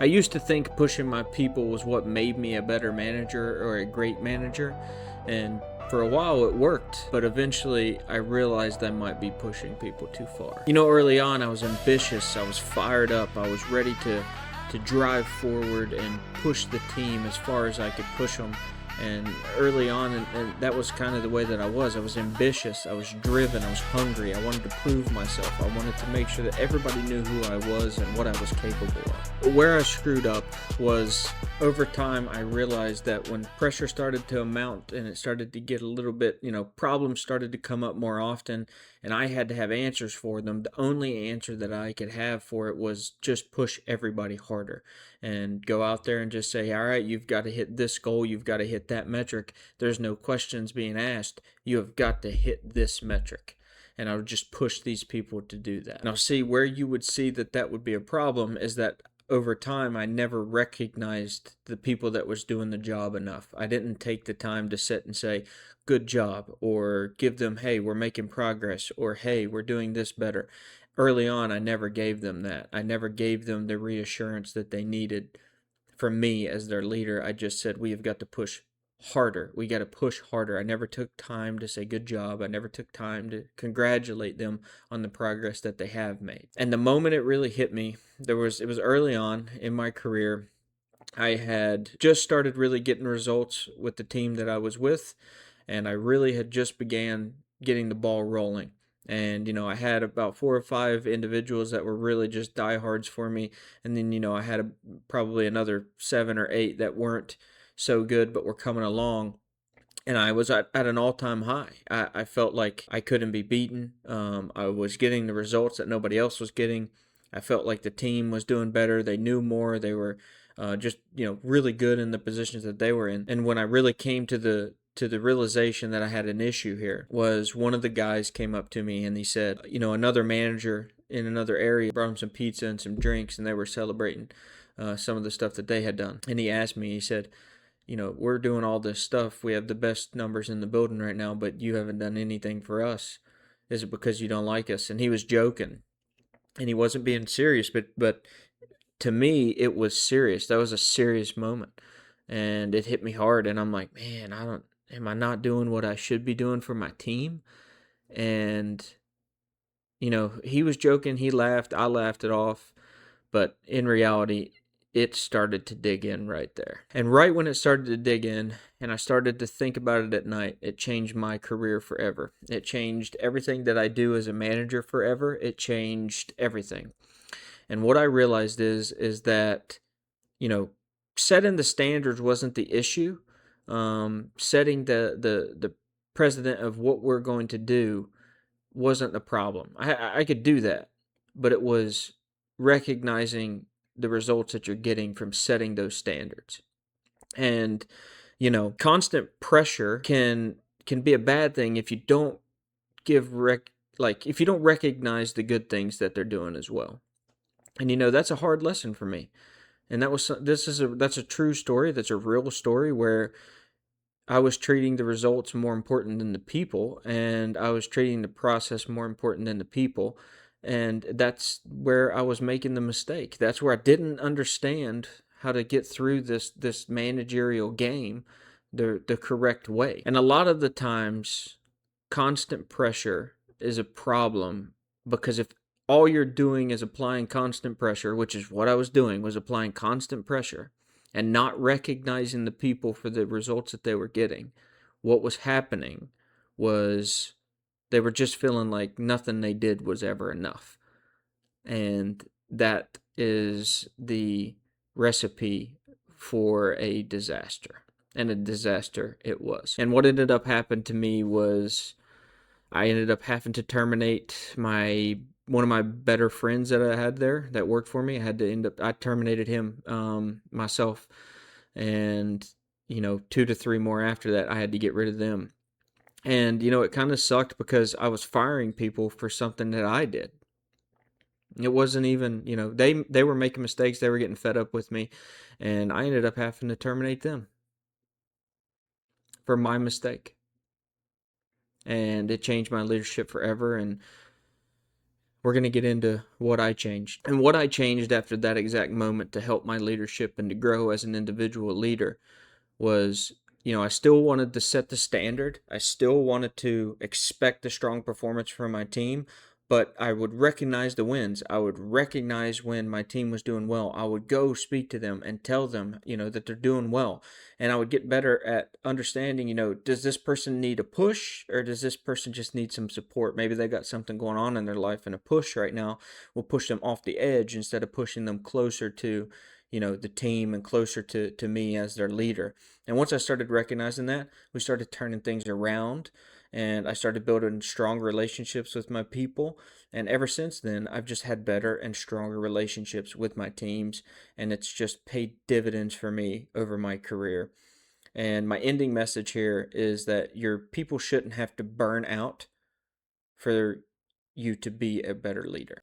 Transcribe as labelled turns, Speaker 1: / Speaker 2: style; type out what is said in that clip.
Speaker 1: I used to think pushing my people was what made me a better manager or a great manager, and for a while it worked, but eventually I realized I might be pushing people too far. Early on I was ambitious, I was fired up, I was ready to drive forward and push the team as far as I could push them. And early on, and that was kind of the way that I was. I was ambitious, I was driven, I was hungry, I wanted to prove myself. I wanted to make sure that everybody knew who I was and what I was capable of. Where I screwed up was over time I realized that when pressure started to amount and it started to get a little bit, problems started to come up more often and I had to have answers for them. The only answer that I could have for it was just push everybody harder and go out there and just say, all right, you've got to hit this goal, you've got to hit that metric. There's no questions being asked. You have got to hit this metric. And I would just push these people to do that. Now, see, where you would see that would be a problem is that over time, I never recognized the people that was doing the job enough. I didn't take the time to sit and say, good job, or give them, hey, we're making progress, or hey, we're doing this better. Early on, I never gave them that. I never gave them the reassurance that they needed from me as their leader. I just said, we have got to push harder. We got to push harder. I never took time to say good job. I never took time to congratulate them on the progress that they have made. And the moment it really hit me, it was early on in my career. I had just started really getting results with the team that I was with, and I really had just began getting the ball rolling. And, I had about 4 or 5 individuals that were really just diehards for me. And then, I had probably another 7 or 8 that weren't so good, but were coming along. And I was at an all-time high. I felt like I couldn't be beaten. I was getting the results that nobody else was getting. I felt like the team was doing better. They knew more. They were just really good in the positions that they were in. And when I really came to the realization that I had an issue here was one of the guys came up to me and he said, another manager in another area brought him some pizza and some drinks and they were celebrating some of the stuff that they had done. And he asked me, he said, we're doing all this stuff. We have the best numbers in the building right now, but you haven't done anything for us. Is it because you don't like us? And he was joking and he wasn't being serious, but to me, it was serious. That was a serious moment and it hit me hard. And I'm like, man, am I not doing what I should be doing for my team? And, he was joking. He laughed. I laughed it off. But in reality, it started to dig in right there. And right when it started to dig in and I started to think about it at night, it changed my career forever. It changed everything that I do as a manager forever. It changed everything. And what I realized is that, setting the standards wasn't the issue. Setting the precedent of what we're going to do wasn't the problem. I could do that, but it was recognizing the results that you're getting from setting those standards. And constant pressure can be a bad thing if you don't if you don't recognize the good things that they're doing as well. And that's a hard lesson for me. And that's a true story. That's a real story where I was treating the results more important than the people, and I was treating the process more important than the people. And that's where I was making the mistake. That's where I didn't understand how to get through this managerial game the correct way. And a lot of the times, constant pressure is a problem because if all you're doing is applying constant pressure, which is what I was doing, was applying constant pressure and not recognizing the people for the results that they were getting, what was happening was they were just feeling like nothing they did was ever enough. And that is the recipe for a disaster. And a disaster it was. And what ended up happening to me was I ended up having to terminate one of my better friends that I had there that worked for me. I terminated him myself, and 2 to 3 more after that, I had to get rid of them. And it kind of sucked because I was firing people for something that I did. It wasn't even they were making mistakes. They were getting fed up with me, and I ended up having to terminate them for my mistake. And it changed my leadership forever. And we're going to get into what I changed. And what I changed after that exact moment to help my leadership and to grow as an individual leader was, I still wanted to set the standard. I still wanted to expect a strong performance from my team, but I would recognize the wins. I would recognize when my team was doing well. I would go speak to them and tell them, that they're doing well. And I would get better at understanding, does this person need a push or does this person just need some support? Maybe they got something going on in their life and a push right now will push them off the edge instead of pushing them closer to, the team and closer to me as their leader. And once I started recognizing that, we started turning things around and I started building strong relationships with my people. And ever since then, I've just had better and stronger relationships with my teams. And it's just paid dividends for me over my career. And my ending message here is that your people shouldn't have to burn out for you to be a better leader.